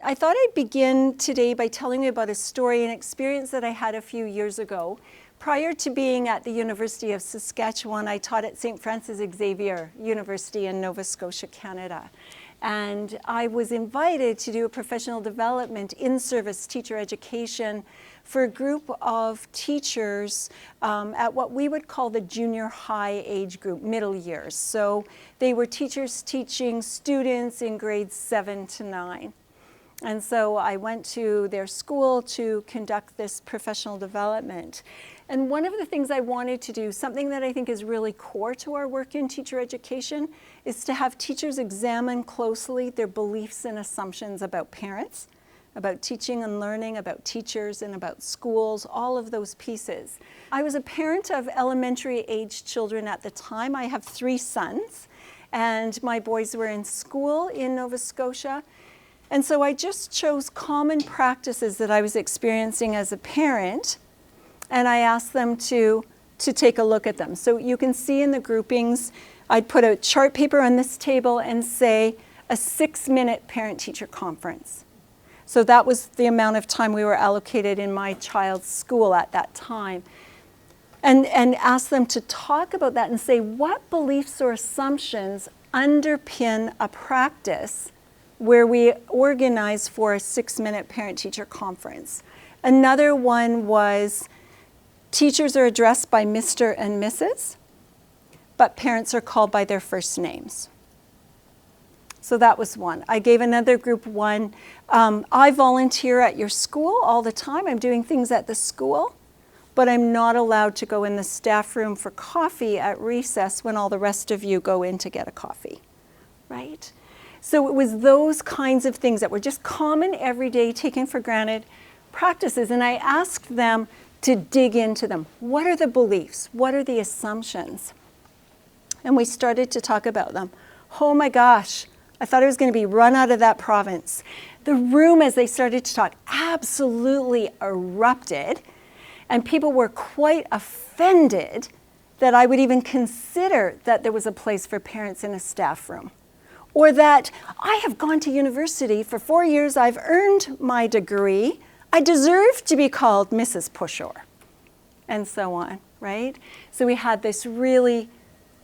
I thought I'd begin today by telling you about a story, an experience that I had a few years ago. Prior to being at the University of Saskatchewan, I taught at St. Francis Xavier University in Nova Scotia, Canada. And I was invited to do a professional development in-service teacher education for a group of teachers at what we would call the junior high age group, middle years. So they were teachers teaching students in grades 7 to 9. And so I went to their school to conduct this professional development. And one of the things I wanted to do, something that I think is really core to our work in teacher education, is to have teachers examine closely their beliefs and assumptions about parents, about teaching and learning, about teachers and about schools, all of those pieces. I was a parent of elementary age children at the time. I have 3 sons, and my boys were in school in Nova Scotia. And so I just chose common practices that I was experiencing as a parent, and I asked them to take a look at them. So you can see in the groupings, I'd put a chart paper on this table and say a 6-minute parent-teacher conference. So that was the amount of time we were allocated in my child's school at that time. And ask them to talk about that and say what beliefs or assumptions underpin a practice where we organize for a 6-minute parent-teacher conference. Another one was teachers are addressed by Mr. and Mrs., but parents are called by their first names. So that was one. I gave another group one. I volunteer at your school all the time. I'm doing things at the school, but I'm not allowed to go in the staff room for coffee at recess when all the rest of you go in to get a coffee, right? So it was those kinds of things that were just common, everyday, taken for granted practices. And I asked them to dig into them. What are the beliefs? What are the assumptions? And we started to talk about them. Oh my gosh, I thought I was going to be run out of that province. The room, as they started to talk, absolutely erupted. And people were quite offended that I would even consider that there was a place for parents in a staff room. Or that I have gone to university for 4 years, I've earned my degree, I deserve to be called Mrs. Pushore, and so on, right? So we had this really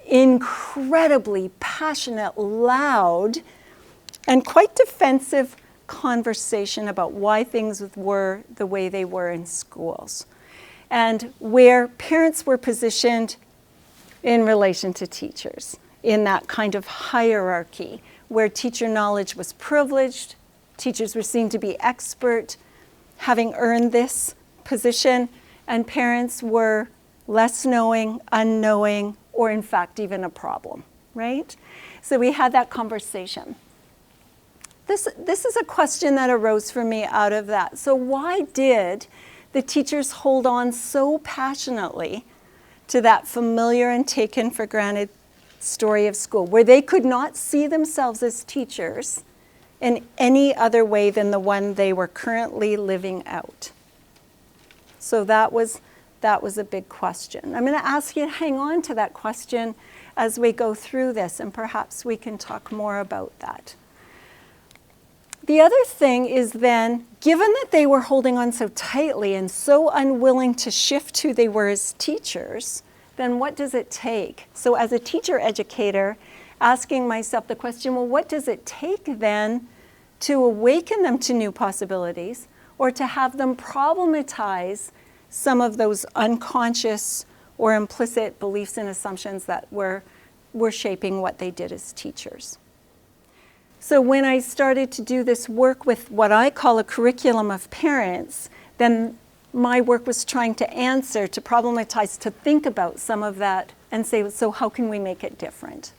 incredibly passionate, loud, and quite defensive conversation about why things were the way they were in schools, and where parents were positioned in relation to teachers, in that kind of hierarchy where teacher knowledge was privileged, teachers were seen to be expert, having earned this position, and parents were less knowing, unknowing, or in fact even a problem, right? So we had that conversation. This is a question that arose for me out of that. So why did the teachers hold on so passionately to that familiar and taken for granted story of school, where they could not see themselves as teachers in any other way than the one they were currently living out? So that was a big question. I'm going to ask you to hang on to that question as we go through this, and perhaps we can talk more about that. The other thing is then, given that they were holding on so tightly and so unwilling to shift who they were as teachers, then what does it take? So as a teacher educator, asking myself the question, well, what does it take then to awaken them to new possibilities, or to have them problematize some of those unconscious or implicit beliefs and assumptions that were shaping what they did as teachers? So when I started to do this work with what I call a curriculum of parents, then my work was trying to answer, to problematize, to think about some of that and say, so how can we make it different?